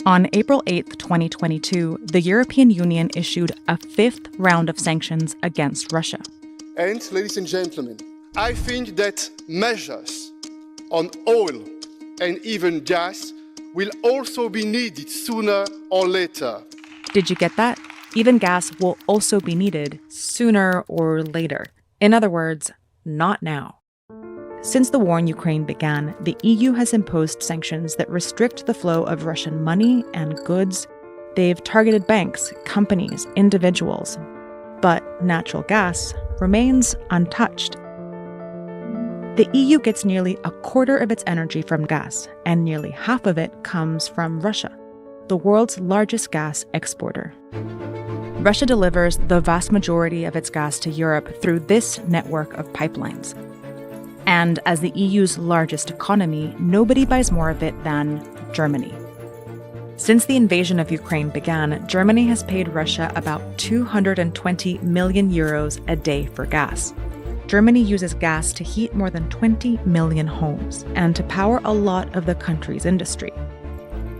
On April 8, 2022, the European Union issued a fifth round of sanctions against Russia. And, ladies and gentlemen, I think that measures on oil and even gas will also be needed sooner or later. Did you get that? Even gas will also be needed sooner or later. In other words, not now. Since the war in Ukraine began, the EU has imposed sanctions that restrict the flow of Russian money and goods. They've targeted banks, companies, individuals. But natural gas remains untouched. The EU gets nearly a quarter of its energy from gas, and nearly half of it comes from Russia, the world's largest gas exporter. Russia delivers the vast majority of its gas to Europe through this network of pipelines. And as the EU's largest economy, nobody buys more of it than Germany. Since the invasion of Ukraine began, Germany has paid Russia about 220 million euros a day for gas. Germany uses gas to heat more than 20 million homes and to power a lot of the country's industry.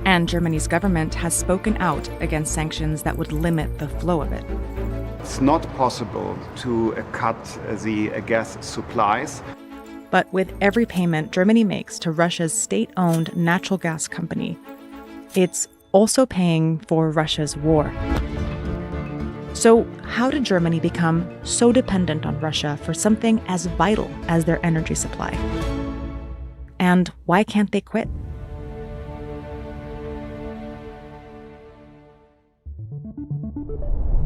And Germany's government has spoken out against sanctions that would limit the flow of it. It's not possible to cut the gas supplies. But with every payment Germany makes to Russia's state-owned natural gas company, it's also paying for Russia's war. So how did Germany become so dependent on Russia for something as vital as their energy supply? And why can't they quit?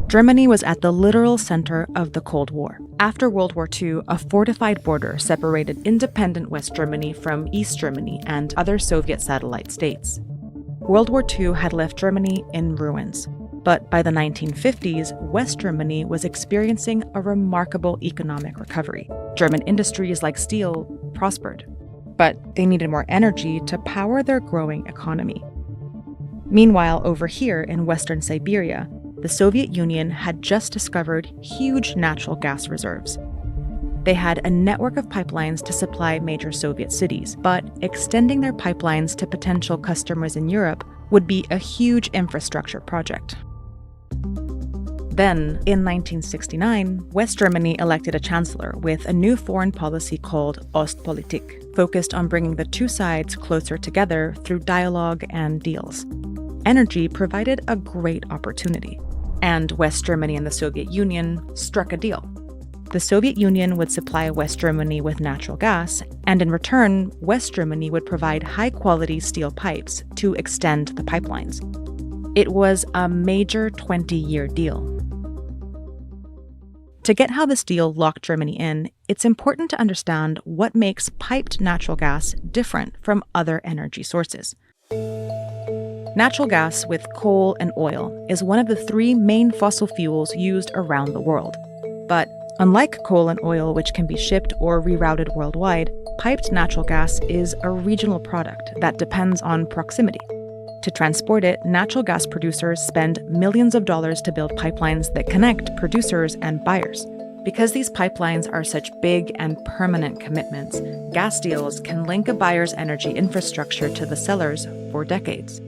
Germany was at the literal center of the Cold War. After World War II, a fortified border separated independent West Germany from East Germany and other Soviet satellite states. World War II had left Germany in ruins. But by the 1950s, West Germany was experiencing a remarkable economic recovery. German industries like steel prospered, but they needed more energy to power their growing economy. Meanwhile, over here in Western Siberia, the Soviet Union had just discovered huge natural gas reserves. They had a network of pipelines to supply major Soviet cities, but extending their pipelines to potential customers in Europe would be a huge infrastructure project. Then, in 1969, West Germany elected a chancellor with a new foreign policy called Ostpolitik, focused on bringing the two sides closer together through dialogue and deals. Energy provided a great opportunity, and West Germany and the Soviet Union struck a deal. The Soviet Union would supply West Germany with natural gas, and in return, West Germany would provide high-quality steel pipes to extend the pipelines. It was a major 20-year deal. To get how this deal locked Germany in, it's important to understand what makes piped natural gas different from other energy sources. Natural gas with coal and oil is one of the three main fossil fuels used around the world. But unlike coal and oil, which can be shipped or rerouted worldwide, piped natural gas is a regional product that depends on proximity. To transport it, natural gas producers spend millions of dollars to build pipelines that connect producers and buyers. Because these pipelines are such big and permanent commitments, gas deals can link a buyer's energy infrastructure to the sellers for decades.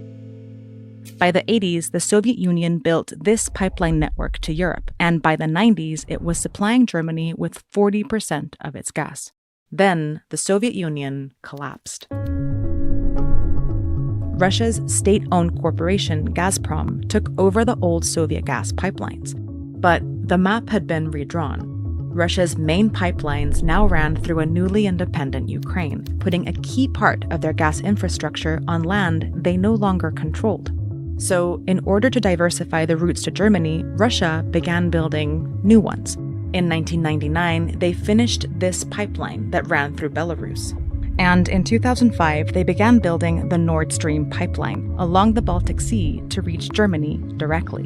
By the 80s, the Soviet Union built this pipeline network to Europe, and by the 90s, it was supplying Germany with 40% of its gas. Then, the Soviet Union collapsed. Russia's state-owned corporation, Gazprom, took over the old Soviet gas pipelines. But the map had been redrawn. Russia's main pipelines now ran through a newly independent Ukraine, putting a key part of their gas infrastructure on land they no longer controlled. So, in order to diversify the routes to Germany, Russia began building new ones. In 1999, they finished this pipeline that ran through Belarus. And in 2005, they began building the Nord Stream pipeline along the Baltic Sea to reach Germany directly.